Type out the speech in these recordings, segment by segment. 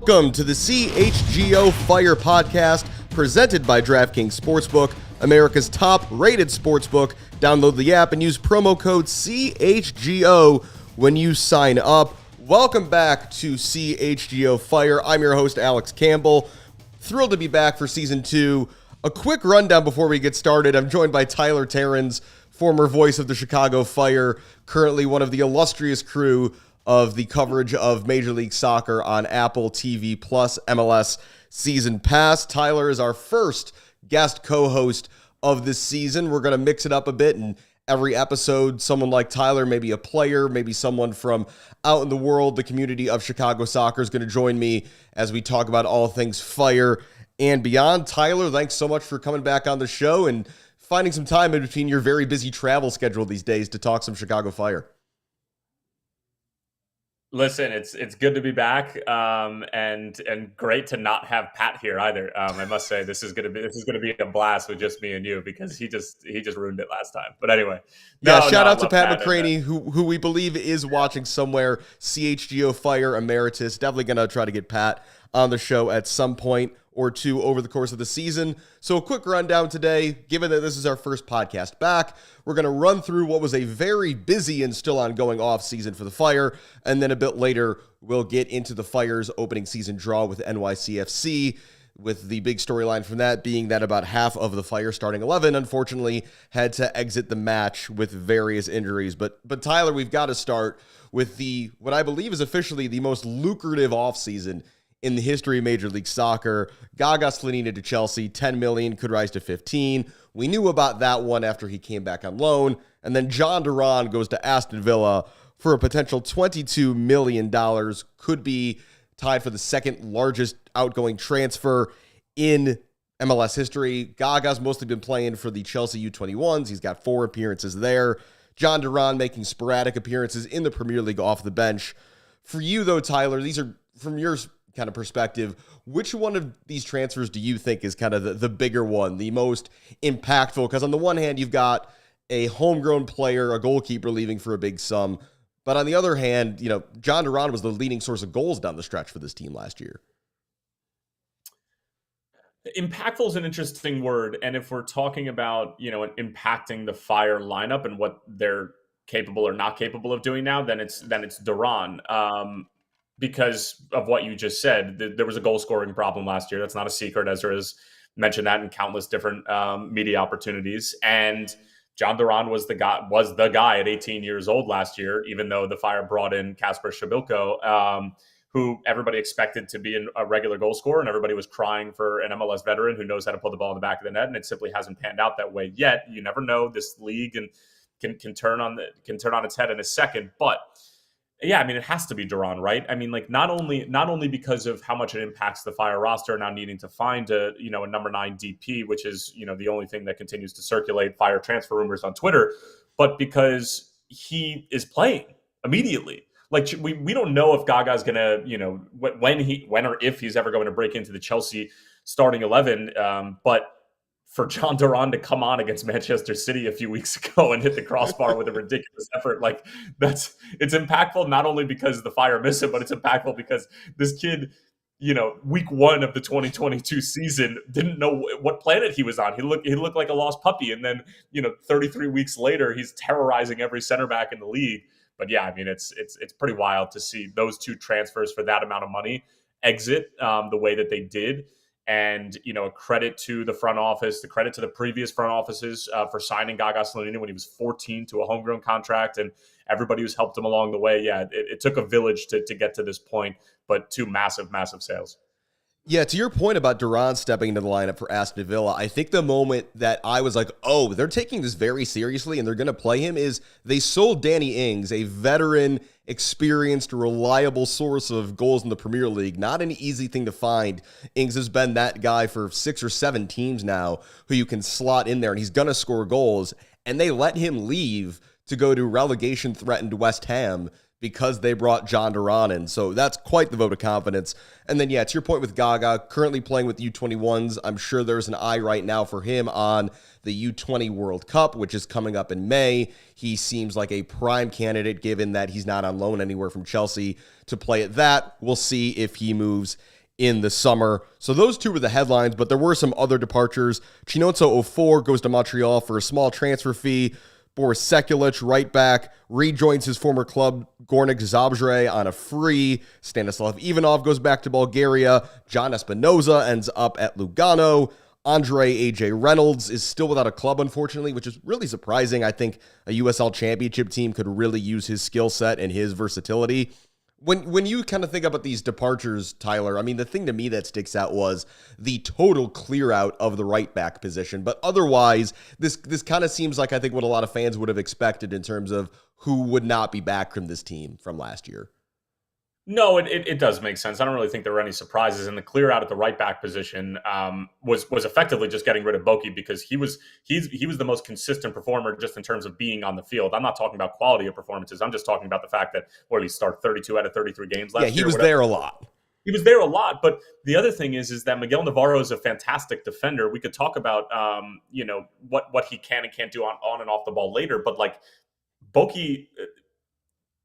Welcome to the CHGO Fire Podcast, presented by DraftKings Sportsbook, America's top-rated sportsbook. Download the app and use promo code CHGO when you sign up. Welcome back to CHGO Fire. I'm your host, Alex Campbell. Thrilled to be back for Season 2. A quick rundown before we get started. I'm joined by Tyler Terens, former voice of the Chicago Fire, currently one of the illustrious crew of the coverage of Major League Soccer on Apple TV Plus MLS Season Pass. Tyler is our first guest co-host of this season. We're going to mix it up a bit, and every episode, someone like Tyler, maybe a player, maybe someone from out in the world, the community of Chicago soccer, is going to join me as we talk about all things Fire and beyond. Tyler, thanks so much for coming back on the show and finding some time in between your very busy travel schedule these days to talk some Chicago Fire. Listen, it's good to be back, and great to not have Pat here either. I must say this is gonna be a blast with just me and you, because he just ruined it last time. But anyway, shout out to Pat McCraney, who we believe is watching somewhere. CHGO Fire Emeritus. Definitely gonna try to get Pat on the show at some point or two over the course of the season. So a quick rundown today, given that this is our first podcast back, we're going to run through what was a very busy and still ongoing off-season for the Fire, and then a bit later, we'll get into the Fire's opening season draw with NYCFC, with the big storyline from that being that about half of the Fire starting 11, unfortunately, had to exit the match with various injuries. But Tyler, we've got to start with what I believe is officially the most lucrative off-season in the history of Major League Soccer. Gaga Slonina to Chelsea, $10 million, could rise to $15 million. We knew about that one after he came back on loan. And then John Duran goes to Aston Villa for a potential $22 million. Could be tied for the second largest outgoing transfer in MLS history. Gaga's mostly been playing for the Chelsea U21s. He's got 4 appearances there. John Duran making sporadic appearances in the Premier League off the bench. For you, though, Tyler, these are, from your kind of perspective, which one of these transfers do you think is kind of the bigger one, the most impactful? Because on the one hand, you've got a homegrown player, a goalkeeper leaving for a big sum. But on the other hand, John Duran was the leading source of goals down the stretch for this team last year. Impactful is an interesting word. And if we're talking about, impacting the Fire lineup and what they're capable or not capable of doing now, then it's Duran. Because of what you just said, there was a goal scoring problem last year. That's not a secret. Ezra has mentioned that in countless different media opportunities. And John Duran was the guy at 18 years old last year, even though the Fire brought in Casper Schmid, who everybody expected to be a regular goal scorer, and everybody was crying for an MLS veteran who knows how to put the ball in the back of the net, and it simply hasn't panned out that way yet. You never know. This league can turn on its head in a second, but yeah, I mean, it has to be Duran, right? I mean, like not only because of how much it impacts the Fire roster now needing to find a number 9 DP, which is, the only thing that continues to circulate Fire transfer rumors on Twitter, but because he is playing immediately. Like we don't know if Gaga's going to, when or if he's ever going to break into the Chelsea starting 11. But for John Duran to come on against Manchester City a few weeks ago and hit the crossbar with a ridiculous effort, like it's impactful not only because the Fire miss him, but it's impactful because this kid, week 1 of the 2022 season didn't know what planet he was on. He looked like a lost puppy, and then 33 weeks later he's terrorizing every center back in the league. But yeah, I mean it's pretty wild to see those 2 transfers for that amount of money exit the way that they did. And, a credit to the front office, the credit to the previous front offices for signing Gaga Slonina when he was 14 to a homegrown contract, and everybody who's helped him along the way. Yeah, it took a village to get to this point, but 2 massive, massive sales. Yeah, to your point about Duran stepping into the lineup for Aston Villa, I think the moment that I was like, oh, they're taking this very seriously and they're going to play him is they sold Danny Ings, a veteran, experienced, reliable source of goals in the Premier League. Not an easy thing to find. Ings has been that guy for 6 or 7 teams now who you can slot in there and he's going to score goals. And they let him leave to go to relegation-threatened West Ham because they brought John Duran in. So that's quite the vote of confidence. And then, yeah, to your point with Gaga, currently playing with U21s, I'm sure there's an eye right now for him on the U20 World Cup, which is coming up in May. He seems like a prime candidate, given that he's not on loan anywhere from Chelsea, to play at that. We'll see if he moves in the summer. So those two were the headlines, but there were some other departures. Chinonso 04 goes to Montreal for a small transfer fee. Boris Sekulic, right back, rejoins his former club, Gornik Zabrze, on a free. Stanislav Ivanov goes back to Bulgaria. John Espinoza ends up at Lugano. Andre A.J. Reynolds is still without a club, unfortunately, which is really surprising. I think a USL Championship team could really use his skill set and his versatility. When you kind of think about these departures, Tyler, I mean, the thing to me that sticks out was the total clear out of the right back position. But otherwise, this kind of seems like I think what a lot of fans would have expected in terms of who would not be back from this team from last year. No, it does make sense. I don't really think there were any surprises, and the clear out at the right back position was effectively just getting rid of Boki because he was the most consistent performer just in terms of being on the field. I'm not talking about quality of performances. I'm just talking about the fact that he start 32 out of 33 games last year. Yeah, he was there a lot. He was there a lot, but the other thing is that Miguel Navarro is a fantastic defender. We could talk about what he can and can't do on and off the ball later, but like Boki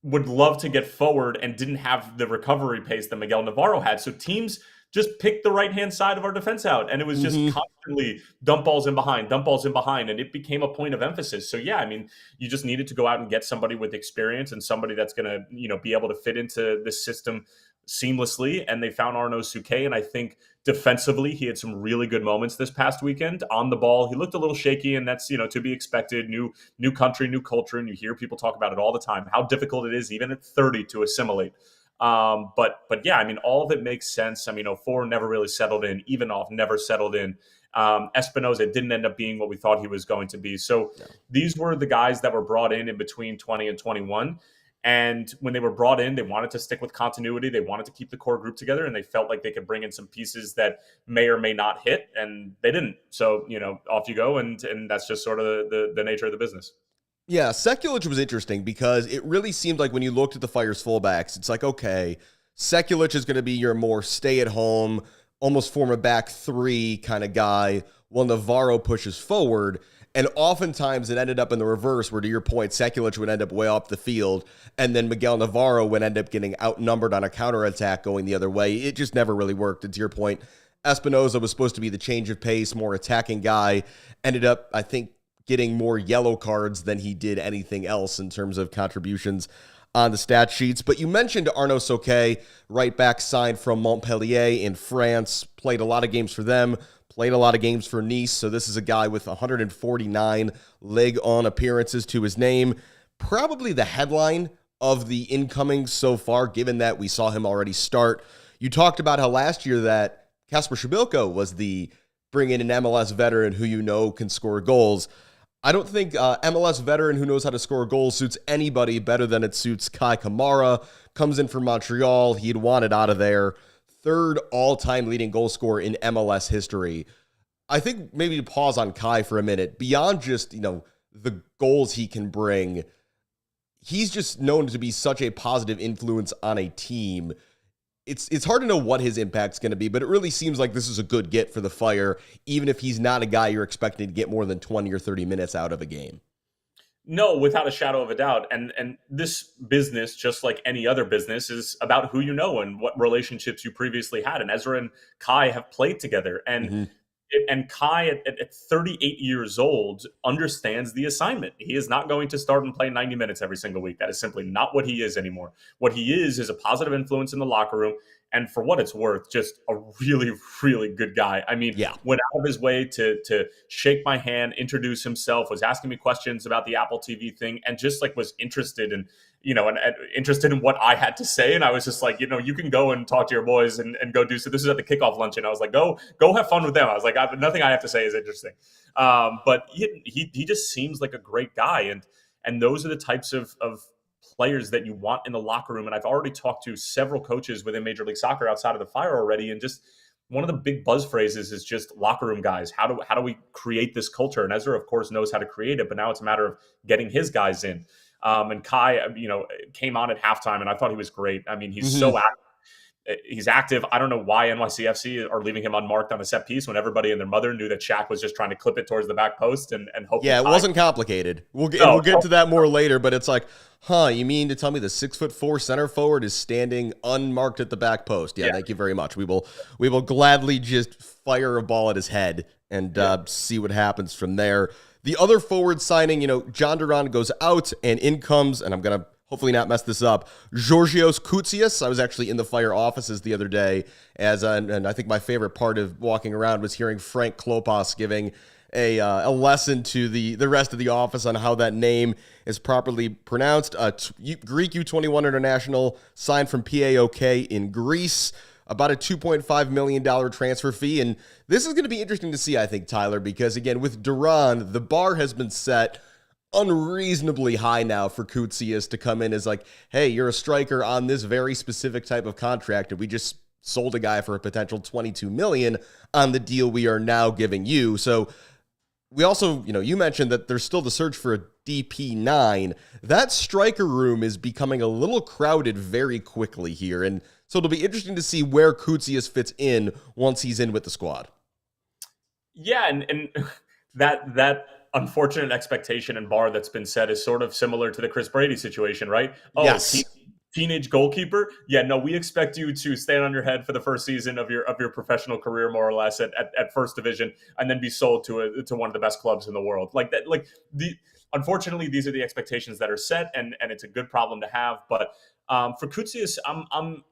would love to get forward and didn't have the recovery pace that Miguel Navarro had. So teams just picked the right-hand side of our defense out, and it was just constantly dump balls in behind, and it became a point of emphasis. So, yeah, I mean, you just needed to go out and get somebody with experience and somebody that's going to, be able to fit into this system seamlessly, and they found Arnaud Souquet, and I think defensively he had some really good moments this past weekend. On the ball, he looked a little shaky, and that's to be expected. New country, new culture, and you hear people talk about it all the time, how difficult it is even at 30 to assimilate. But yeah, I mean, all of it makes sense. I mean, 04 never really settled in. Ivanov never settled in. Espinoza didn't end up being what we thought he was going to be. So these were the guys that were brought in between 20 and 21. And when they were brought in, they wanted to stick with continuity. They wanted to keep the core group together, and they felt like they could bring in some pieces that may or may not hit, and they didn't. So, off you go, and that's just sort of the nature of the business. Yeah, Sekulic was interesting because it really seemed like when you looked at the Fire's fullbacks, it's like, okay, Sekulic is going to be your more stay-at-home, almost form a back three kind of guy, while Navarro pushes forward. And oftentimes it ended up in the reverse, where, to your point, Sekulic would end up way off the field, and then Miguel Navarro would end up getting outnumbered on a counterattack going the other way. It just never really worked. And to your point, Espinoza was supposed to be the change of pace, more attacking guy, ended up, I think, getting more yellow cards than he did anything else in terms of contributions on the stat sheets. But you mentioned Arnaud Souquet, right back, signed from Montpellier in France, played a lot of games for them, played a lot of games for Nice. So this is a guy with 149 Ligue 1 appearances to his name. Probably the headline of the incoming so far, given that we saw him already start. You talked about how last year that Casper Schmid was the bring in an MLS veteran who can score goals. I don't think MLS veteran who knows how to score goals suits anybody better than it suits Kai Kamara. Comes in from Montreal. He'd wanted out of there. Third all-time leading goal scorer in MLS history. I think maybe to pause on Kai for a minute, beyond just, the goals he can bring, he's just known to be such a positive influence on a team. It's hard to know what his impact's going to be, but it really seems like this is a good get for the Fire, even if he's not a guy you're expecting to get more than 20 or 30 minutes out of a game. No, without a shadow of a doubt. And this business, just like any other business, is about who you know and what relationships you previously had. And Ezra and Kai have played together. And and Kai, at 38 years old, understands the assignment. He is not going to start and play 90 minutes every single week. That is simply not what he is anymore. What he is a positive influence in the locker room. And for what it's worth, just a really, really good guy. I mean, Yeah. went out of his way to shake my hand, introduce himself, was asking me questions about the Apple TV thing, and just like was interested in, and interested in what I had to say. And I was just like, you can go and talk to your boys and go do so. This is at the kickoff luncheon. I was like, go have fun with them. I was like, nothing I have to say is interesting. But he just seems like a great guy. And those are the types of players that you want in the locker room. And I've already talked to several coaches within Major League Soccer outside of the Fire already. And just one of the big buzz phrases is just locker room guys. How do we create this culture? And Ezra, of course, knows how to create it, but now it's a matter of getting his guys in. And Kai, came on at halftime, and I thought he was great. I mean, he's so active. He's active. I don't know why NYCFC are leaving him unmarked on a set piece when everybody and their mother knew that Shaq was just trying to clip it towards the back post and hope. Yeah, it wasn't complicated. We'll get to that more later, but it's like, you mean to tell me the 6'4" center forward is standing unmarked at the back post? Yeah. Thank you very much. We will gladly just fire a ball at his head and see what happens from there. The other forward signing, John Duran goes out and in comes, and I'm going to hopefully not mess this up, Georgios Koutsias. I was actually in the Fire offices the other day, and I think my favorite part of walking around was hearing Frank Klopas giving a lesson to the rest of the office on how that name is properly pronounced. Greek U21 international signed from PAOK in Greece. About a $2.5 million transfer fee. And this is going to be interesting to see, I think, Tyler, because, again, with Duran, the bar has been set unreasonably high now for Koutsias to come in as like, hey, you're a striker on this very specific type of contract, and we just sold a guy for a potential $22 million on the deal we are now giving you. So we also, you mentioned that there's still the search for a DP9. That striker room is becoming a little crowded very quickly here, and so it'll be interesting to see where Koutsias fits in once he's in with the squad. Yeah, and that unfortunate expectation and bar that's been set is sort of similar to the Chris Brady situation, right? Oh, yes. Teenage goalkeeper. Yeah, no, we expect you to stand on your head for the first season of your professional career, more or less, at first division, and then be sold to one of the best clubs in the world. Like that. Unfortunately, these are the expectations that are set, and it's a good problem to have. But for Koutsias, I'm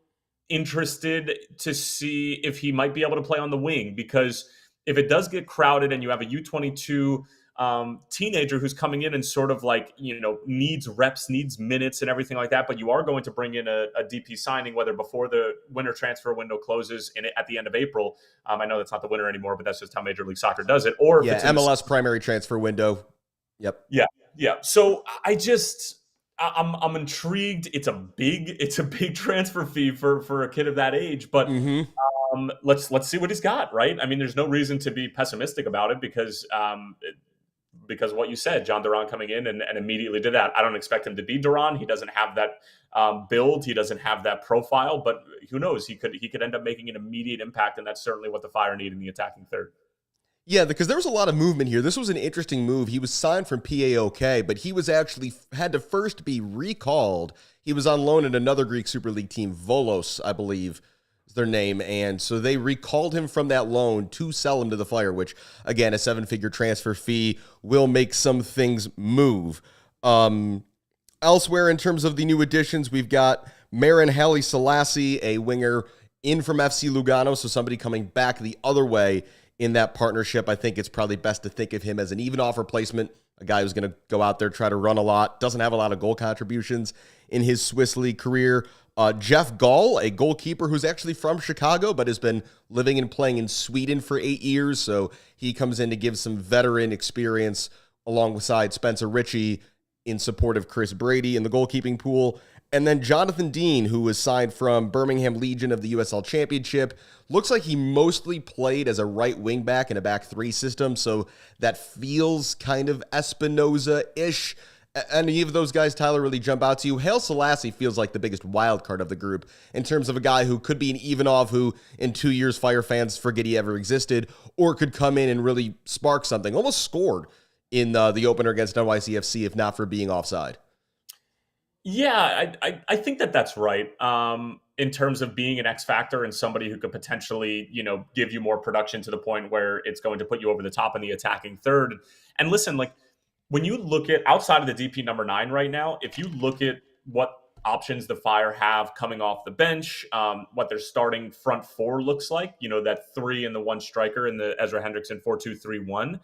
interested to see if he might be able to play on the wing, because if it does get crowded and you have a U22 teenager who's coming in and sort of like, needs reps, needs minutes and everything like that, but you are going to bring in a DP signing, whether before the winter transfer window closes at the end of April. I know that's not the winter anymore, but that's just how Major League Soccer does it. Or if it's MLS primary transfer window. Yep. Yeah. So I'm intrigued. It's a big transfer fee for a kid of that age, but let's see what he's got, right? I mean, there's no reason to be pessimistic about it because of what you said, John Duran coming in and immediately did that. I don't expect him to be Duran. He doesn't have that build. He doesn't have that profile, but who knows? He could end up making an immediate impact, and that's certainly what the Fire need in the attacking third. Yeah, because there was a lot of movement here. This was an interesting move. He was signed from PAOK, but he was actually had to first be recalled. He was on loan at another Greek Super League team, Volos, I believe is their name, and so they recalled him from that loan to sell him to the Fire, which, again, a 7-figure transfer fee will make some things move. Elsewhere, in terms of the new additions, we've got Marin Heli Selassie, a winger in from FC Lugano, so somebody coming back the other way in that partnership. I think it's probably best to think of him as an even-off replacement, a guy who's going to go out there, try to run a lot, doesn't have a lot of goal contributions in his Swiss League career. Jeff Gall, a goalkeeper who's actually from Chicago, but has been living and playing in Sweden for 8 years, so he comes in to give some veteran experience alongside Spencer Ritchie in support of Chris Brady in the goalkeeping pool. And then Jonathan Dean, who was signed from Birmingham Legion of the USL Championship. Looks like he mostly played as a right wing back in a back three system, so that feels kind of Espinoza-ish. Any of those guys, Tyler, really jump out to you? Haile Selassie feels like the biggest wild card of the group in terms of a guy who could be an even-off who in 2 years Fire fans forget he ever existed, or could come in and really spark something. Almost scored in the opener against NYCFC, if not for being offside. Yeah, I think that's right. In terms of being an X factor and somebody who could potentially, give you more production to the point where it's going to put you over the top in the attacking third. And listen, like when you look at outside of the DP number 9 right now, if you look at what options the Fire have coming off the bench, what their starting front four looks like, that three and the one striker in the Ezra Hendrickson 4-2-3-1.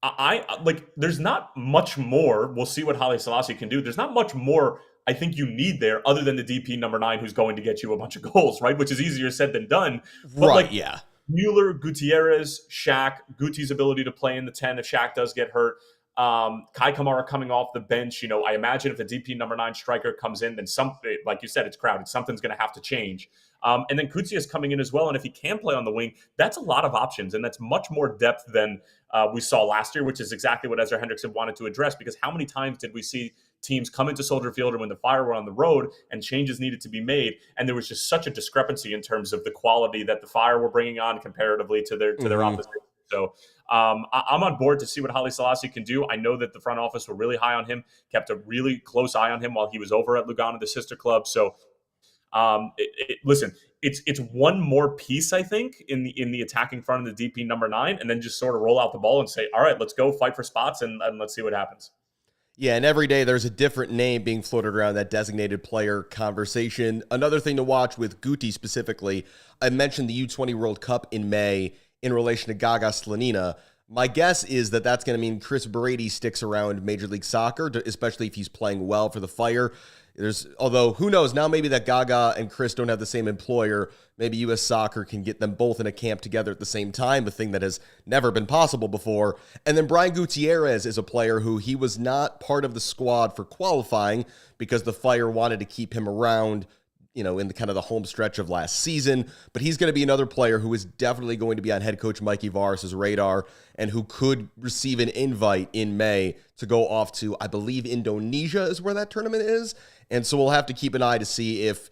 I like, there's not much more. We'll see what Haile Selassie can do. There's not much more I think you need there other than the DP number 9 who's going to get you a bunch of goals, right? Which is easier said than done. But Right, like, yeah. Mueller, Gutierrez, Shaq, Guti's ability to play in the 10 if Shaq does get hurt. Kai Kamara coming off the bench. I imagine if a DP number 9 striker comes in, then something, like you said, it's crowded. Something's going to have to change. And then Kutsia is coming in as well. And if he can play on the wing, that's a lot of options. And that's much more depth than we saw last year, which is exactly what Ezra Hendrickson wanted to address. Because how many times did we see teams come into Soldier Field and when the Fire were on the road and changes needed to be made, and there was just such a discrepancy in terms of the quality that the Fire were bringing on comparatively to their opposition. So I'm on board to see what Haile Selassie can do. I know that the front office were really high on him, kept a really close eye on him while he was over at Lugano, the sister club. So listen, it's one more piece, I think, in the attacking front of the DP number 9, and then just sort of roll out the ball and say, all right, let's go fight for spots and let's see what happens. Yeah, and every day there's a different name being floated around that designated player conversation. Another thing to watch with Guti specifically, I mentioned the U20 World Cup in May in relation to Gaga Slonina. My guess is that that's going to mean Chris Brady sticks around Major League Soccer, especially if he's playing well for the Fire. Although, who knows, now maybe that Gaga and Chris don't have the same employer. Maybe U.S. Soccer can get them both in a camp together at the same time, a thing that has never been possible before. And then Brian Gutierrez is a player who he was not part of the squad for qualifying because the Fire wanted to keep him around, in the kind of the home stretch of last season. But he's going to be another player who is definitely going to be on head coach Mikey Varis's radar and who could receive an invite in May to go off to, I believe, Indonesia is where that tournament is. And so we'll have to keep an eye to see if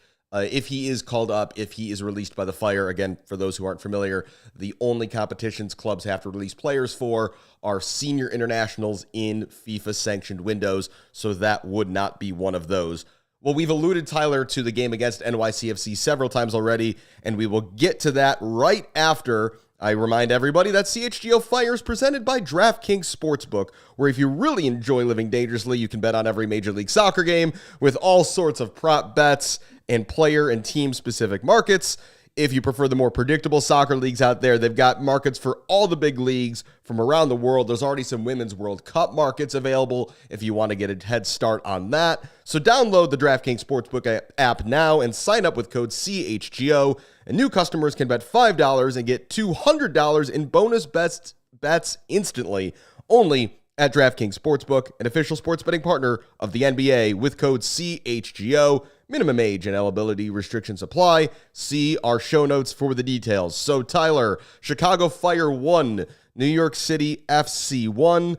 he is called up, if he is released by the Fire. Again, for those who aren't familiar, the only competitions clubs have to release players for are senior internationals in FIFA-sanctioned windows, so that would not be one of those. Well, we've alluded, Tyler, to the game against NYCFC several times already, and we will get to that right after I remind everybody that CHGO Fire is presented by DraftKings Sportsbook, where if you really enjoy living dangerously, you can bet on every Major League Soccer game with all sorts of prop bets and player and team-specific markets. If you prefer the more predictable soccer leagues out there, they've got markets for all the big leagues from around the world. There's already some Women's World Cup markets available if you want to get a head start on that. So download the DraftKings Sportsbook app now and sign up with code CHGO. And new customers can bet $5 and get $200 in bonus bets instantly, only at DraftKings Sportsbook, an official sports betting partner of the NBA, with code CHGO. Minimum age and eligibility restrictions apply. See our show notes for the details. So, Tyler, Chicago Fire 1, New York City FC 1.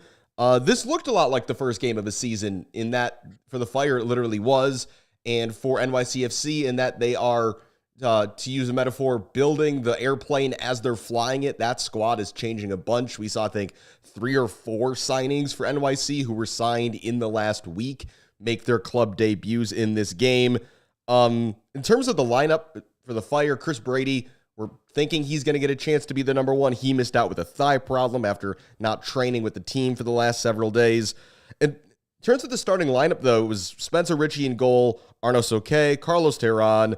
This looked a lot like the first game of the season in that for the Fire it literally was, and for NYCFC in that they are, to use a metaphor, building the airplane as they're flying it. That squad is changing a bunch. We saw, I think, 3 or 4 signings for NYC who were signed in the last week make their club debuts in this game. In terms of the lineup for the Fire, Chris Brady, we're thinking he's going to get a chance to be the number 1. He missed out with a thigh problem after not training with the team for the last several days. In terms of the starting lineup, though, it was Spencer Ritchie in goal, Arno Soke, Carlos Terran,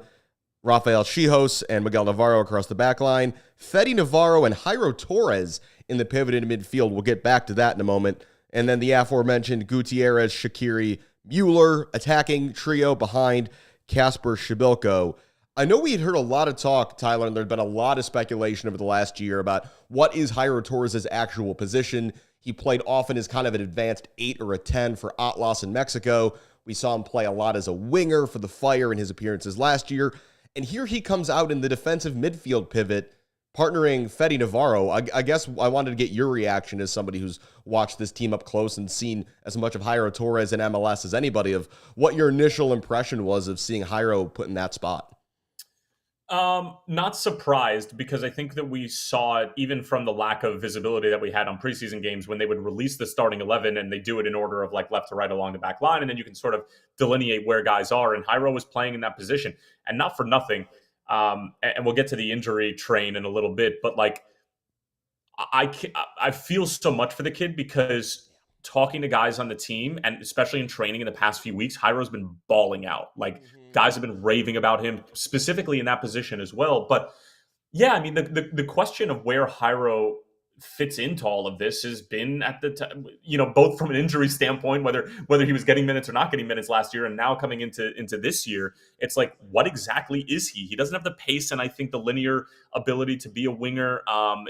Rafael Chijos, and Miguel Navarro across the back line. Fede Navarro and Jairo Torres in the pivot in midfield. We'll get back to that in a moment. And then the aforementioned Gutierrez, Shaqiri, Mueller attacking trio behind Casper Schmid. I know we had heard a lot of talk, Tyler, and there'd been a lot of speculation over the last year about what is Jairo Torres' actual position. He played often as kind of an advanced 8 or a 10 for Atlas in Mexico. We saw him play a lot as a winger for the Fire in his appearances last year. And here he comes out in the defensive midfield pivot, partnering Fede Navarro. I guess I wanted to get your reaction as somebody who's watched this team up close and seen as much of Jairo Torres in MLS as anybody, of what your initial impression was of seeing Jairo put in that spot. Not surprised, because I think that we saw it even from the lack of visibility that we had on preseason games when they would release the starting 11 and they do it in order of like left to right along the back line. And then you can sort of delineate where guys are. And Jairo was playing in that position, and not for nothing. And we'll get to the injury train in a little bit, but like, I feel so much for the kid, because talking to guys on the team, and especially in training in the past few weeks, Jairo's been balling out. Like, guys have been raving about him, specifically in that position as well. But yeah, I mean, the question of where Jairo fits into all of this has been at the time, both from an injury standpoint, whether he was getting minutes or not getting minutes last year, and now coming into this year, it's like, what exactly is he? He doesn't have the pace, and I think the linear ability to be a winger.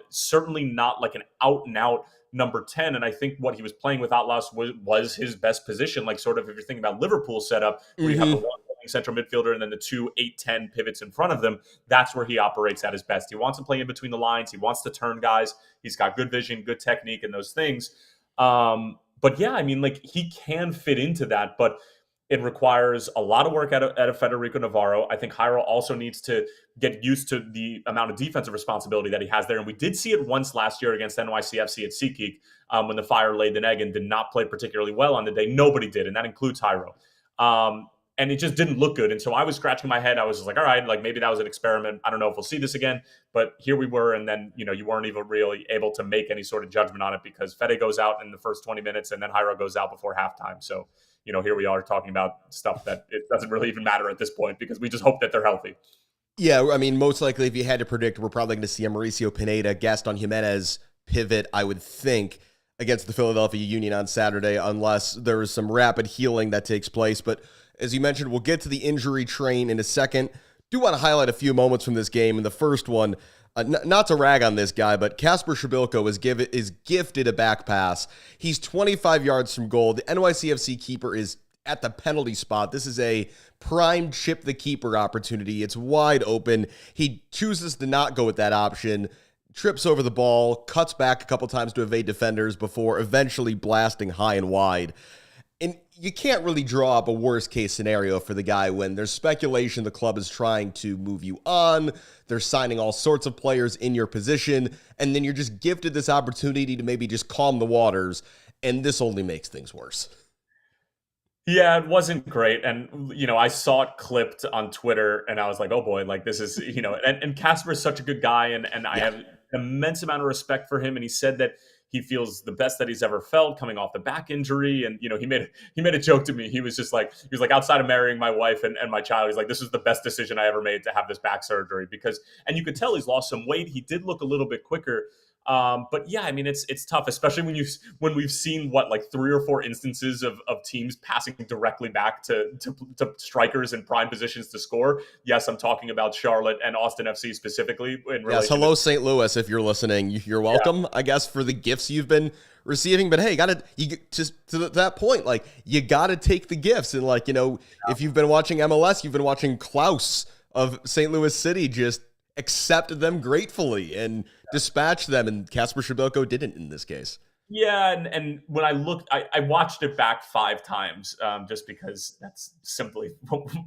Certainly not like an out and out number 10. And I think what he was playing with Atlas was his best position. Like, sort of, if you're thinking about Liverpool's setup, where you have the one central midfielder and then the 2 8-10 pivots in front of them, that's where he operates at his best. He wants to play in between the lines. He wants to turn guys. He's got good vision, good technique, and those things. But yeah, I mean, like, he can fit into that, but it requires a lot of work out of Federico Navarro. I think Jairo also needs to get used to the amount of defensive responsibility that he has there. And we did see it once last year against NYCFC at SeaTGO, when the Fire laid an egg and did not play particularly well on the day. Nobody did, and that includes Jairo. And it just didn't look good. And so I was scratching my head. I was just like, all right, like, maybe that was an experiment. I don't know if we'll see this again. But here we were. And then, you weren't even really able to make any sort of judgment on it, because Fede goes out in the first 20 minutes and then Jairo goes out before halftime. So, here we are talking about stuff that it doesn't really even matter at this point, because we just hope that they're healthy. Yeah, I mean, most likely, if you had to predict, we're probably going to see a Mauricio Pineda, Gaston Jimenez pivot, I would think, against the Philadelphia Union on Saturday, unless there is some rapid healing that takes place. But as you mentioned, we'll get to the injury train in a second. Do want to highlight a few moments from this game. And the first one, not to rag on this guy, but Casper Schmid is gifted a back pass. He's 25 yards from goal. The NYCFC keeper is at the penalty spot. This is a prime chip the keeper opportunity. It's wide open. He chooses to not go with that option, trips over the ball, cuts back a couple times to evade defenders before eventually blasting high and wide. And you can't really draw up a worst case scenario for the guy when there's speculation the club is trying to move you on. They're signing all sorts of players in your position. And then you're just gifted this opportunity to maybe just calm the waters. And this only makes things worse. Yeah, it wasn't great. And, I saw it clipped on Twitter and I was like, oh boy, like, this is, and Casper is such a good guy. And I have an immense amount of respect for him. And he said that he feels the best that he's ever felt coming off the back injury. And, he made a joke to me. He was like, outside of marrying my wife and my child, he's like, this is the best decision I ever made to have this back surgery, and you could tell he's lost some weight. He did look a little bit quicker. But yeah, I mean, it's tough, especially when we've seen like 3 or 4 instances of teams passing directly back to strikers in prime positions to score. Yes, I'm talking about Charlotte and Austin FC specifically. Yes, hello St. Louis, if you're listening, you're welcome, I guess, for the gifts you've been receiving. But hey, to that point, like, you gotta take the gifts. And if you've been watching MLS, you've been watching Klaus of St. Louis City just accept them gratefully and dispatch them, and Casper Schmid didn't in this case. Yeah, and when I looked, I watched it back 5 times, just because that's simply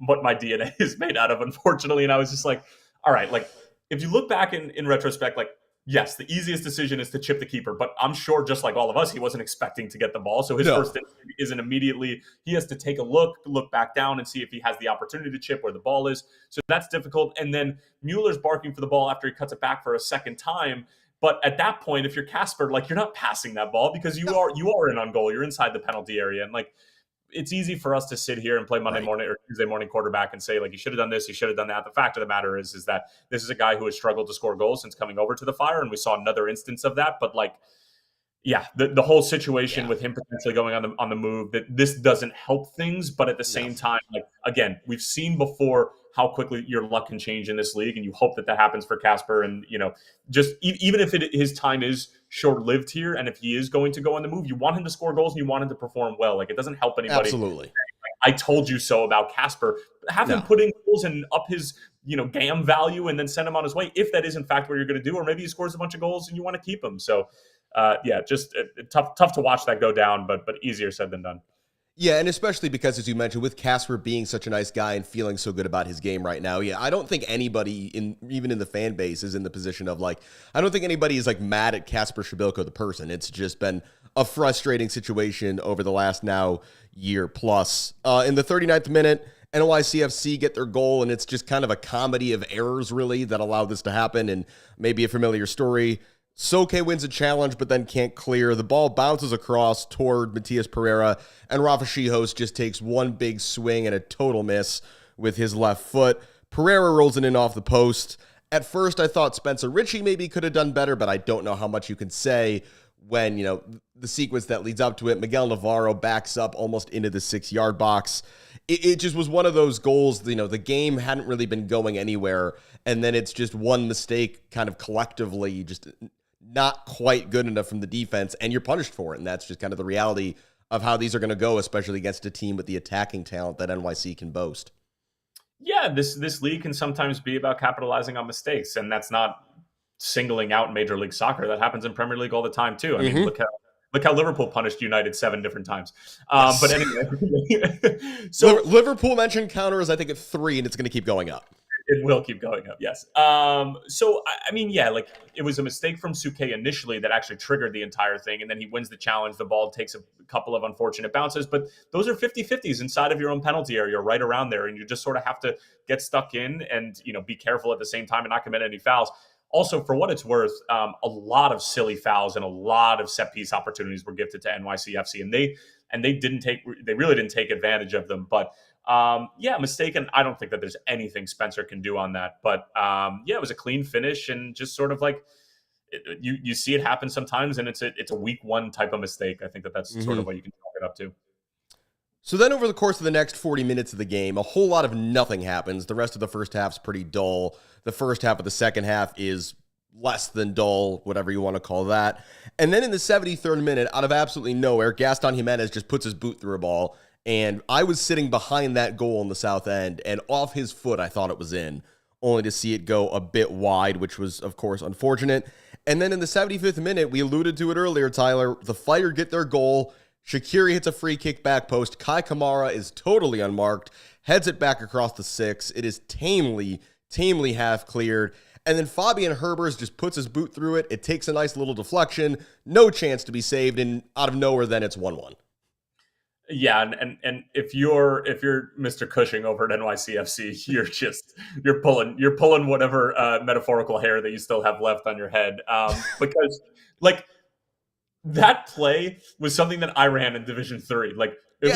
what my DNA is made out of, unfortunately. And I was just like, all right, like, if you look back in retrospect, like, yes, the easiest decision is to chip the keeper, but I'm sure, just like all of us, he wasn't expecting to get the ball. So his first instinct isn't immediately, he has to take a look back down and see if he has the opportunity to chip where the ball is. So that's difficult. And then Mueller's barking for the ball after he cuts it back for a second time. But at that point, if you're Casper, like, you're not passing that ball, because you are in on goal. You're inside the penalty area. And like, it's easy for us to sit here and play Monday morning or Tuesday morning quarterback and say, like, you should have done this, you should have done that. The fact of the matter is that this is a guy who has struggled to score goals since coming over to the Fire, and we saw another instance of that. But like, yeah, the whole situation with him potentially going on the move, that this doesn't help things. But at the same time, like, again, we've seen before how quickly your luck can change in this league, and you hope that happens for Casper. And just even if his time is short-lived here, and if he is going to go on the move, you want him to score goals and you want him to perform well. Like, it doesn't help anybody. Absolutely. I told you so about Casper. Have him put in goals and up his GAM value, and then send him on his way, if that is in fact what you're going to do. Or maybe he scores a bunch of goals and you want to keep him. So just tough to watch that go down, but easier said than done. Yeah, and especially because, as you mentioned, with Casper being such a nice guy and feeling so good about his game right now, I don't think anybody, even in the fan base, is in the position of, like, I don't think anybody is, like, mad at Casper Schmid, the person. It's just been a frustrating situation over the last now year plus. In the 39th minute, NYCFC get their goal, and it's just kind of a comedy of errors, really, that allow this to happen, and maybe a familiar story. Soke wins a challenge, but then can't clear. The ball bounces across toward Matias Pereira, and Rafa Schijos just takes one big swing and a total miss with his left foot. Pereira rolls it in off the post. At first, I thought Spencer Ritchie maybe could have done better, but I don't know how much you can say when, the sequence that leads up to it. Miguel Navarro backs up almost into the 6-yard box. It just was one of those goals, the game hadn't really been going anywhere, and then it's just one mistake kind of collectively just not quite good enough from the defense, and you're punished for it. And that's just kind of the reality of how these are going to go, especially against a team with the attacking talent that NYC can boast. Yeah, this league can sometimes be about capitalizing on mistakes, and that's not singling out Major League Soccer. That happens in Premier League all the time too. I mean, look how Liverpool punished United 7 different times. Yes. But anyway, so Liverpool mentioned counters, I think, at 3, and it's going to keep going up. It will keep going up, yes. So, I mean, yeah, like it was a mistake from Souke initially that actually triggered the entire thing, and then he wins the challenge. The ball takes a couple of unfortunate bounces, but those are 50-50s inside of your own penalty area, right around there, and you just sort of have to get stuck in and, be careful at the same time and not commit any fouls. Also, for what it's worth, a lot of silly fouls and a lot of set-piece opportunities were gifted to NYCFC, and they really didn't take advantage of them, but mistaken. I don't think that there's anything Spencer can do on that. But it was a clean finish and just sort of like you see it happen sometimes, and it's a week 1 type of mistake. I think that's sort of what you can chalk it up to. So then over the course of the next 40 minutes of the game, a whole lot of nothing happens. The rest of the first half's pretty dull. The first half of the second half is less than dull, whatever you want to call that. And then in the 73rd minute, out of absolutely nowhere, Gaston Jimenez just puts his boot through a ball. And I was sitting behind that goal in the south end, and off his foot, I thought it was in, only to see it go a bit wide, which was, of course, unfortunate. And then in the 75th minute, we alluded to it earlier, Tyler, the Fire get their goal. Shaqiri hits a free kick back post. Kai Kamara is totally unmarked, heads it back across the 6. It is tamely half cleared. And then Fabian Herbers just puts his boot through it. It takes a nice little deflection. No chance to be saved. And out of nowhere, then it's 1-1. Yeah, and if you're Mr. Cushing over at NYCFC, you're pulling whatever metaphorical hair that you still have left on your head, because like that play was something that I ran in Division 3. Like it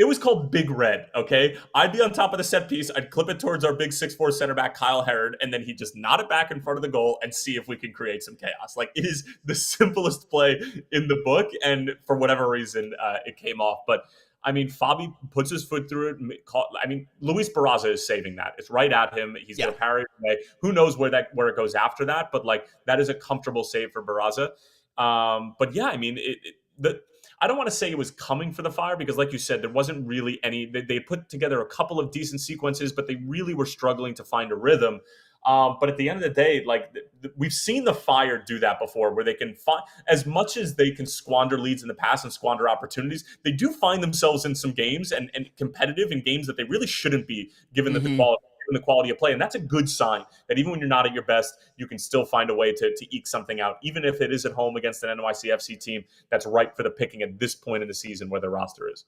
was called Big Red. Okay, I'd be on top of the set piece. I'd clip it towards our big 6'4" center back Kyle Herod, and then he'd just nod it back in front of the goal and see if we can create some chaos. Like it is the simplest play in the book, and for whatever reason, it came off. But I mean, Fabi puts his foot through it. I mean, Luis Barraza is saving that. It's right at him. He's going to parry away. Who knows where it goes after that? But like that is a comfortable save for Barraza. But yeah, I mean, I don't want to say it was coming for the Fire because, like you said, there wasn't really any. They put together a couple of decent sequences, but they really were struggling to find a rhythm. But at the end of the day, like we've seen the Fire do that before, where they can find as much as they can squander leads in the past and squander opportunities. They do find themselves in some games and competitive in games that they really shouldn't be, given that the quality of play. And that's a good sign that even when you're not at your best, you can still find a way to eke something out, even if it is at home against an NYCFC team that's ripe for the picking at this point in the season where their roster is.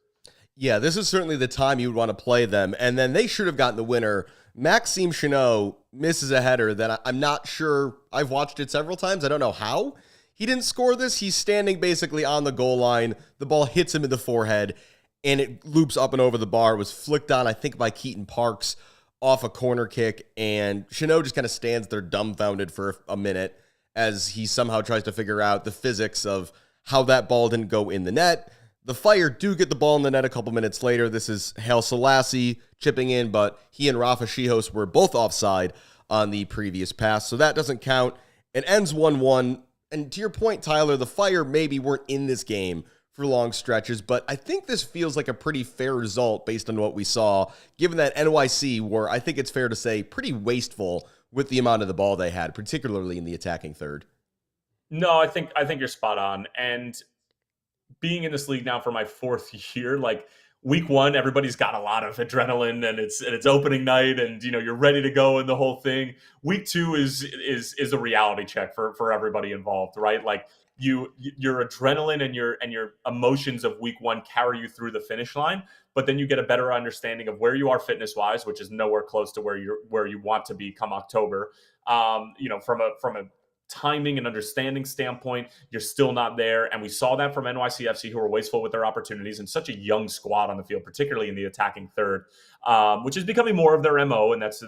Yeah, this is certainly the time you would want to play them. And then they should have gotten the winner. Maxime Chenot misses a header that I'm not sure. I've watched it several times. I don't know how he didn't score this. He's standing basically on the goal line. The ball hits him in the forehead, and it loops up and over the bar. It was flicked on, I think, by Keaton Parks off a corner kick, and Chenot just kind of stands there dumbfounded for a minute as he somehow tries to figure out the physics of how that ball didn't go in the net. The Fire do get the ball in the net a couple minutes later. This is Hail Selassie chipping in, but he and Rafa Schijos were both offside on the previous pass, so that doesn't count. It ends 1-1, and to your point, Tyler, the Fire maybe weren't in this game for long stretches, but I think this feels like a pretty fair result based on what we saw, given that NYC were, I think it's fair to say, pretty wasteful with the amount of the ball they had, particularly in the attacking third. No, I think you're spot on. And being in this league now for my 4th year, like week 1, everybody's got a lot of adrenaline and it's opening night and you're ready to go and the whole thing. Week 2 is a reality check for everybody involved, right? Like your adrenaline and your emotions of week 1 carry you through the finish line, but then you get a better understanding of where you are fitness wise, which is nowhere close to where you want to be come October. From a timing and understanding standpoint, you're still not there. And we saw that from NYCFC, who are wasteful with their opportunities, and such a young squad on the field, particularly in the attacking third, which is becoming more of their MO, and that's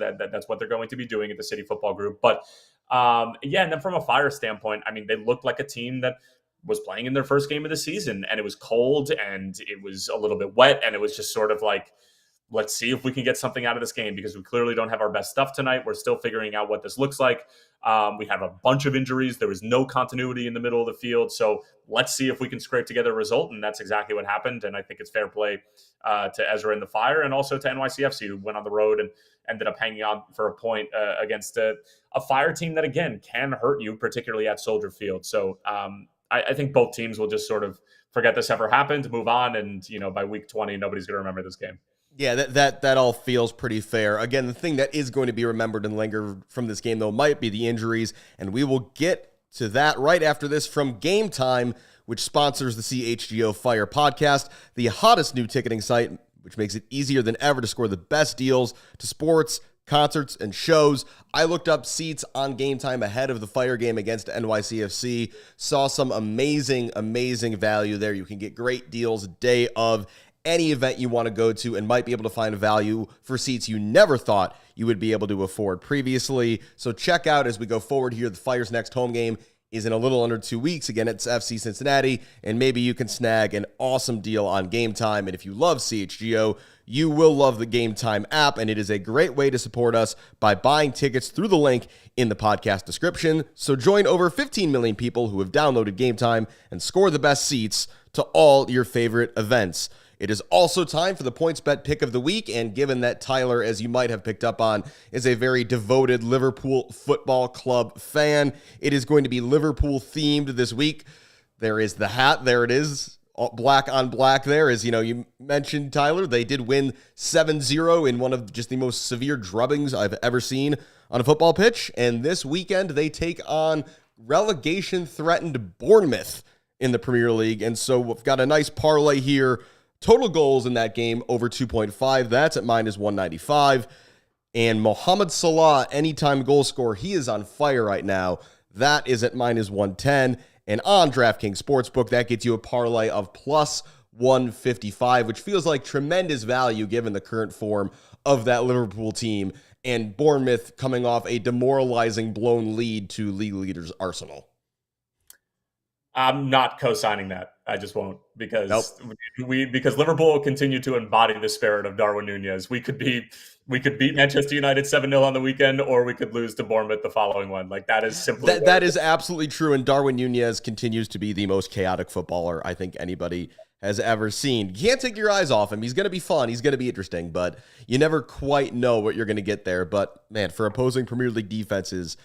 what they're going to be doing at the City Football Group. But and then from a Fire standpoint, I mean, they looked like a team that was playing in their first game of the season, and it was cold and it was a little bit wet, and it was just sort of like, let's see if we can get something out of this game, because we clearly don't have our best stuff tonight. We're still figuring out what this looks like. We have a bunch of injuries. There was no continuity in the middle of the field. So let's see if we can scrape together a result. And that's exactly what happened. And I think it's fair play to Ezra and the Fire, and also to NYCFC, who went on the road and ended up hanging on for a point against a Fire team that, again, can hurt you, particularly at Soldier Field. So I think both teams will just sort of forget this ever happened, move on. And, by week 20, nobody's going to remember this game. Yeah, that all feels pretty fair. Again, the thing that is going to be remembered and linger from this game, though, might be the injuries, and we will get to that right after this from Game Time, which sponsors the CHGO Fire podcast, the hottest new ticketing site, which makes it easier than ever to score the best deals to sports, concerts, and shows. I looked up seats on Game Time ahead of the Fire game against NYCFC, saw some amazing value there. You can get great deals day of any event you want to go to, and might be able to find value for seats you never thought you would be able to afford previously. So check out as we go forward here. The Fire's next home game is in a little under 2 weeks. Again, it's FC Cincinnati, and maybe you can snag an awesome deal on Game Time. And if you love CHGO, you will love the Game Time app, and it is a great way to support us by buying tickets through the link in the podcast description. So join over 15 million people who have downloaded Game Time and score the best seats to all your favorite events. It is also time for the PointsBet pick of the week, and given that Tyler, as you might have picked up on, is a very devoted Liverpool Football Club fan, it is going to be Liverpool themed this week. There is the hat. There it is. Black on black there. As you mentioned, Tyler, they did win 7-0 in one of just the most severe drubbings I've ever seen on a football pitch. And this weekend, they take on relegation-threatened Bournemouth in the Premier League. And so we've got a nice parlay here. Total goals in that game over 2.5. That's at minus 195. And Mohamed Salah, anytime goal scorer, he is on fire right now. That is at minus 110. And on DraftKings Sportsbook, that gets you a parlay of plus 155, which feels like tremendous value given the current form of that Liverpool team, and Bournemouth coming off a demoralizing blown lead to league leaders Arsenal. I'm not co-signing that. I just won't, because Nope. because Liverpool will continue to embody the spirit of Darwin Nunez. We could beat Manchester United 7-0 on the weekend, or we could lose to Bournemouth the following one. Like, that is simply that is absolutely true. And Darwin Nunez continues to be the most chaotic footballer I think anybody has ever seen. You can't take your eyes off him. He's going to be fun. He's going to be interesting, but you never quite know what you're going to get there. But man, for opposing Premier League defenses,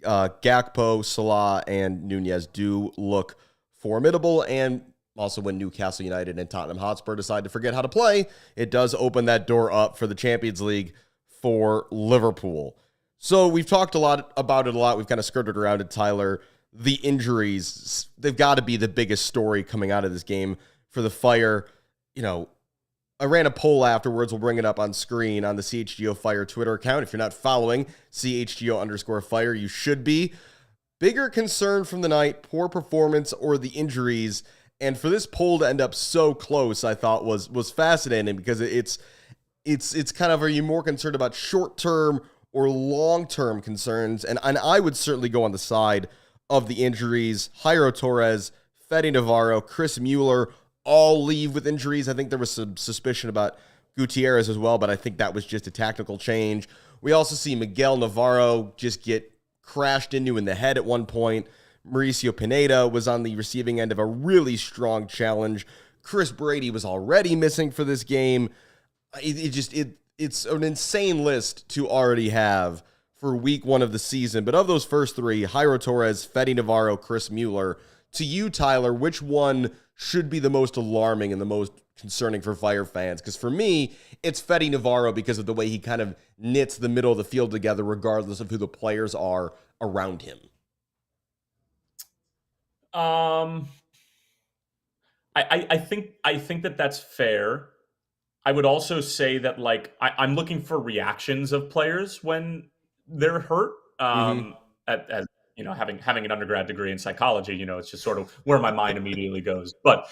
Gakpo, Salah, and Nunez do look formidable. And also, when Newcastle United and Tottenham Hotspur decide to forget how to play, it does open that door up for the Champions League for Liverpool. So we've talked about it a lot. We've kind of skirted around it, Tyler. The injuries, they've got to be the biggest story coming out of this game for the Fire. I ran a poll afterwards. We'll bring it up on screen on the CHGO Fire Twitter account. If you're not following CHGO_Fire, you should be. Bigger concern from the night, poor performance or the injuries? And for this poll to end up so close, I thought was fascinating, because it's kind of, are you more concerned about short-term or long-term concerns? And I would certainly go on the side of the injuries. Jairo Torres, Fede Navarro, Chris Mueller all leave with injuries. I think there was some suspicion about Gutierrez as well, but I think that was just a tactical change. We also see Miguel Navarro just get crashed into in the head at one point. Mauricio Pineda was on the receiving end of a really strong challenge. Chris Brady was already missing for this game. It's an insane list to already have for week one of the season. But of those first three, Jairo Torres, Fede Navarro, Chris Mueller, to you, Tyler, which one should be the most alarming and the most concerning for Fire fans? Because for me, it's Fede Navarro, because of the way he kind of knits the middle of the field together regardless of who the players are around him. I think that's fair. I would also say that, like, I'm looking for reactions of players when they're hurt. As having an undergrad degree in psychology, it's just sort of where my mind immediately goes. But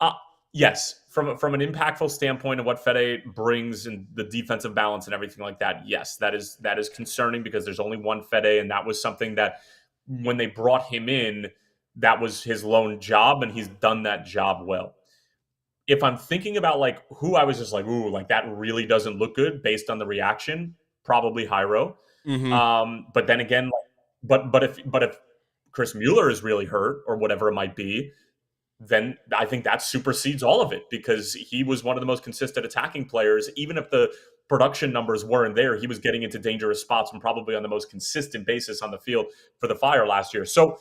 uh, yes, from an impactful standpoint of what Fede brings and the defensive balance and everything like that, yes, that is concerning because there's only one Fede, and that was something that when they brought him in, that was his lone job, and he's done that job well. If I'm thinking about like who I was just like, ooh, like that really doesn't look good based on the reaction, probably Jairo. But then again, but if Chris Mueller is really hurt or whatever it might be, then I think that supersedes all of it because he was one of the most consistent attacking players. Even if the production numbers weren't there, he was getting into dangerous spots and probably on the most consistent basis on the field for the Fire last year. So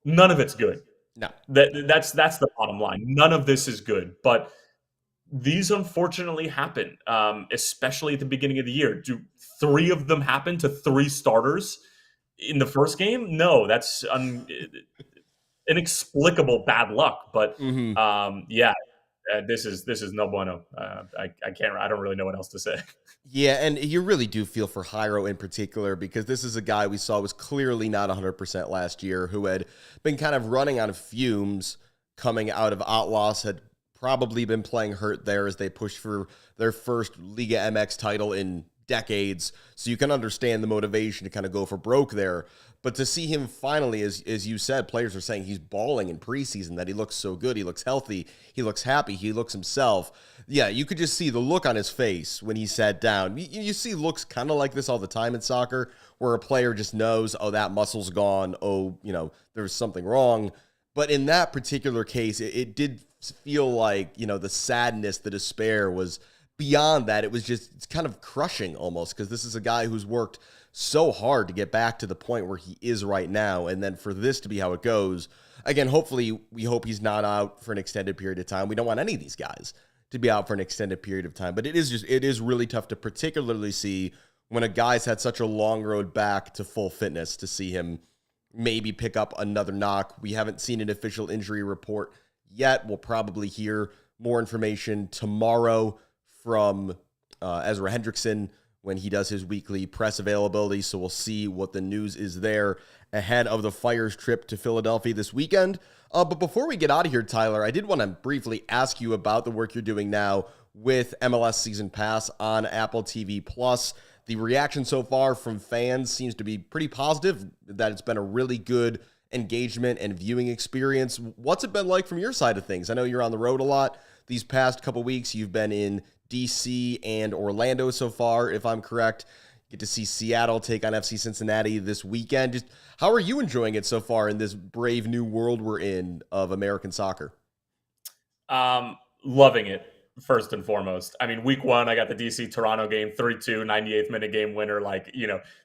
none of it's good. No. That's the bottom line. None of this is good. But these unfortunately happen, especially at the beginning of the year. Do 3 of them happen to 3 starters in the first game? No, that's inexplicable bad luck. But this is no bueno. I can't. I don't really know what else to say. Yeah, and you really do feel for Jairo in particular because this is a guy we saw was clearly not 100% last year, who had been kind of running on fumes coming out of Atlas, had probably been playing hurt there as they pushed for their first Liga MX title in decades. So you can understand the motivation to kind of go for broke there. But to see him finally, as you said, players are saying he's balling in preseason, that he looks so good, he looks healthy, he looks happy, he looks himself. Yeah, you could just see the look on his face when he sat down. You see looks kind of like this all the time in soccer, where a player just knows, oh, that muscle's gone, oh, there's something wrong. But in that particular case, it did feel like, the sadness, the despair was beyond that. It was just, it's kind of crushing almost, because this is a guy who's worked so hard to get back to the point where he is right now. And then for this to be how it goes, again, hopefully we hope he's not out for an extended period of time. We don't want any of these guys to be out for an extended period of time, but it is really tough to particularly see when a guy's had such a long road back to full fitness to see him maybe pick up another knock. We haven't seen an official injury report yet. We'll probably hear more information tomorrow from Ezra Hendrickson when he does his weekly press availability. So we'll see what the news is there ahead of the Fire's trip to Philadelphia this weekend. But before we get out of here, Tyler, I did want to briefly ask you about the work you're doing now with MLS Season Pass on Apple TV+. The reaction so far from fans seems to be pretty positive, that it's been a really good engagement and viewing experience. What's it been like from your side of things? I know you're on the road a lot these past couple weeks. You've been in DC and Orlando so far, if I'm correct. Get to see Seattle take on FC Cincinnati this weekend. Just how are you enjoying it so far in this brave new world we're in of American soccer? Loving it, first and foremost. I mean, week 1, I got the DC Toronto game, 3-2, 98th minute game winner. Like,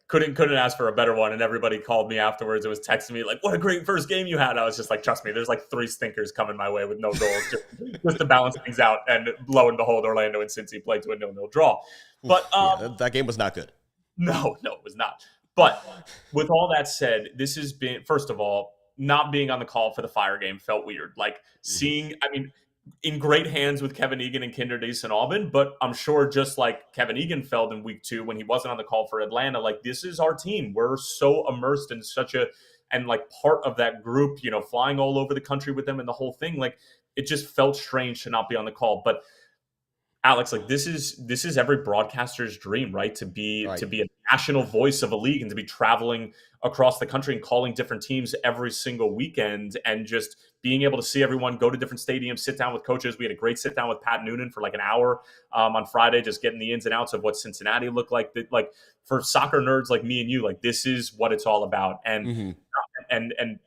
couldn't ask for a better one. And everybody called me afterwards. It was texting me like, what a great first game you had. I was just like, trust me, there's like 3 stinkers coming my way with no goals just to balance things out. And lo and behold, Orlando and Cincy played to a 0-0 draw. But that game was not good. No, it was not. But with all that said, this has been, first of all, not being on the call for the Fire game felt weird. Like seeing, I mean, in great hands with Kevin Egan and Kinder St. Aubin, but I'm sure just like Kevin Egan felt in week 2 when he wasn't on the call for Atlanta, like this is our team. We're so immersed in and like part of that group, flying all over the country with them and the whole thing. Like it just felt strange to not be on the call. But Alex, like this is every broadcaster's dream, right? To be a national voice of a league and to be traveling across the country and calling different teams every single weekend and just being able to see everyone, go to different stadiums, sit down with coaches. We had a great sit down with Pat Noonan for like an hour on Friday, just getting the ins and outs of what Cincinnati looked like. Like for soccer nerds like me and you, like this is what it's all about. And and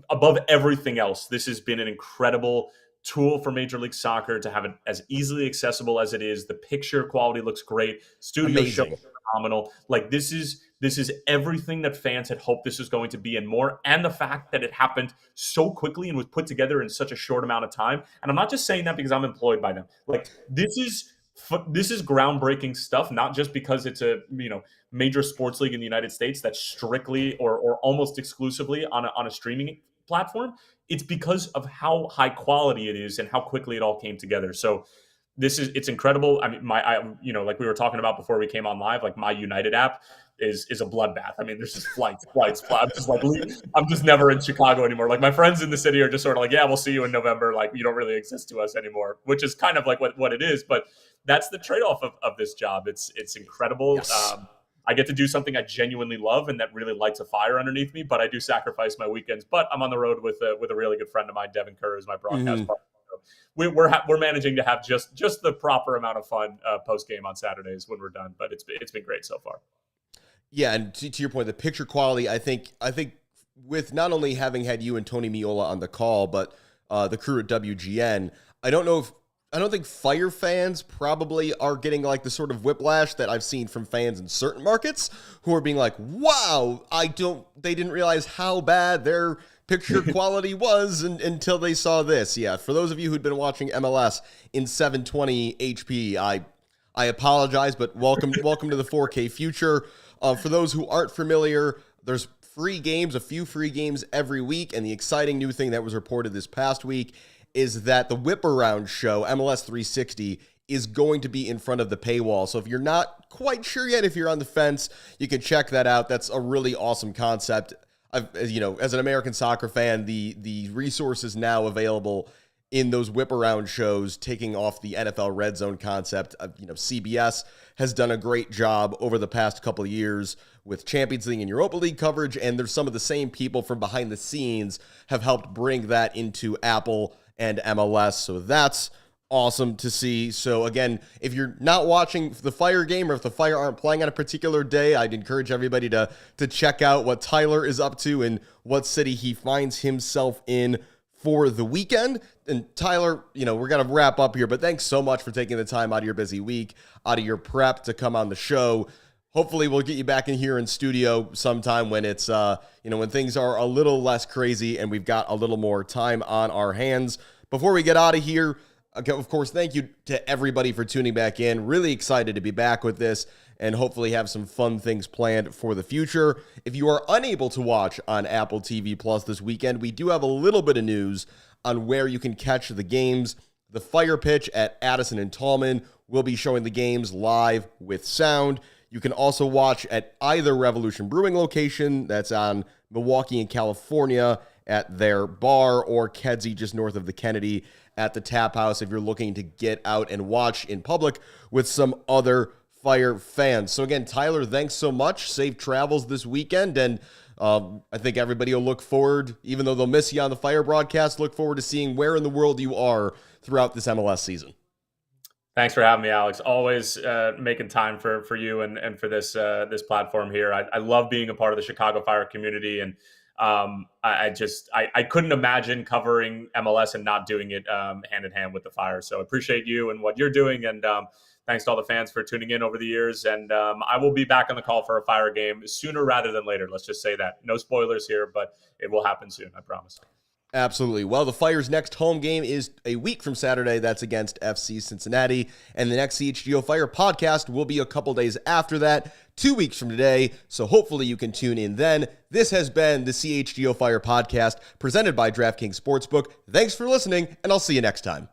above everything else, this has been an incredible tool for Major League Soccer to have it as easily accessible as it is. The picture quality looks great. Studio show is phenomenal. Like this is everything that fans had hoped this was going to be and more. And the fact that it happened so quickly and was put together in such a short amount of time. And I'm not just saying that because I'm employed by them. Like this is groundbreaking stuff, not just because it's a major sports league in the United States that's strictly or almost exclusively on a streaming platform. It's because of how high quality it is and how quickly it all came together. So it's incredible. I mean, like we were talking about before we came on live, like my United app is a bloodbath. I mean, there's just flights. I'm just never in Chicago anymore. Like my friends in the city are just sort of like, yeah, we'll see you in November. Like you don't really exist to us anymore, which is kind of like what it is. But that's the trade-off of this job. It's incredible. Yes. I get to do something I genuinely love and that really lights a fire underneath me, but I do sacrifice my weekends. But I'm on the road with a really good friend of mine, Devin Kerr, who's my broadcast partner. So we're managing to have just the proper amount of fun post game on Saturdays when we're done. But it's been great so far. Yeah, and to your point, the picture quality, I think with not only having had you and Tony Mueller on the call, but the crew at WGN, I don't think Fire fans probably are getting like the sort of whiplash that I've seen from fans in certain markets who are being like, wow, they didn't realize how bad their picture quality was until they saw this. Yeah, for those of you who'd been watching MLS in 720 HP, I apologize, but welcome to the 4K future. For those who aren't familiar, there's a few free games every week, and the exciting new thing that was reported this past week is that the Whip Around show, MLS 360, is going to be in front of the paywall. So if you're not quite sure yet, if you're on the fence, you can check that out. That's a really awesome concept. As an American soccer fan, the resources now available in those Whip Around shows, taking off the NFL Red Zone concept. CBS has done a great job over the past couple of years with Champions League and Europa League coverage, and there's some of the same people from behind the scenes have helped bring that into Apple and MLS, so that's awesome to see. So again, if you're not watching the Fire game, or if the Fire aren't playing on a particular day, I'd encourage everybody to check out what Tyler is up to and what city he finds himself in for the weekend. And Tyler, we're going to wrap up here, but thanks so much for taking the time out of your busy week, out of your prep to come on the show. Hopefully we'll get you back in here in studio sometime when it's, when things are a little less crazy and we've got a little more time on our hands. Before we get out of here, of course, thank you to everybody for tuning back in. Really excited to be back with this and hopefully have some fun things planned for the future. If you are unable to watch on Apple TV Plus this weekend, we do have a little bit of news on where you can catch the games. The Fire pitch at Addison and Tallman will be showing the games live with sound. You can also watch at either Revolution Brewing location that's on Milwaukee and California at their bar, or Kedzie just north of the Kennedy at the Tap House if you're looking to get out and watch in public with some other Fire fans. So again, Tyler, thanks so much. Safe travels this weekend, and I think everybody will look forward, even though they'll miss you on the Fire broadcast, look forward to seeing where in the world you are throughout this MLS season. Thanks for having me, Alex. Always making time for you and for this platform here. I love being a part of the Chicago Fire community, and I couldn't imagine covering MLS and not doing it hand in hand with the Fire. So appreciate you and what you're doing, and thanks to all the fans for tuning in over the years. And I will be back on the call for a Fire game sooner rather than later. Let's just say that. No spoilers here, but it will happen soon, I promise. Absolutely. Well, the Fire's next home game is a week from Saturday. That's against FC Cincinnati. And the next CHGO Fire podcast will be a couple days after that, 2 weeks from today. So hopefully you can tune in then. This has been the CHGO Fire podcast presented by DraftKings Sportsbook. Thanks for listening, and I'll see you next time.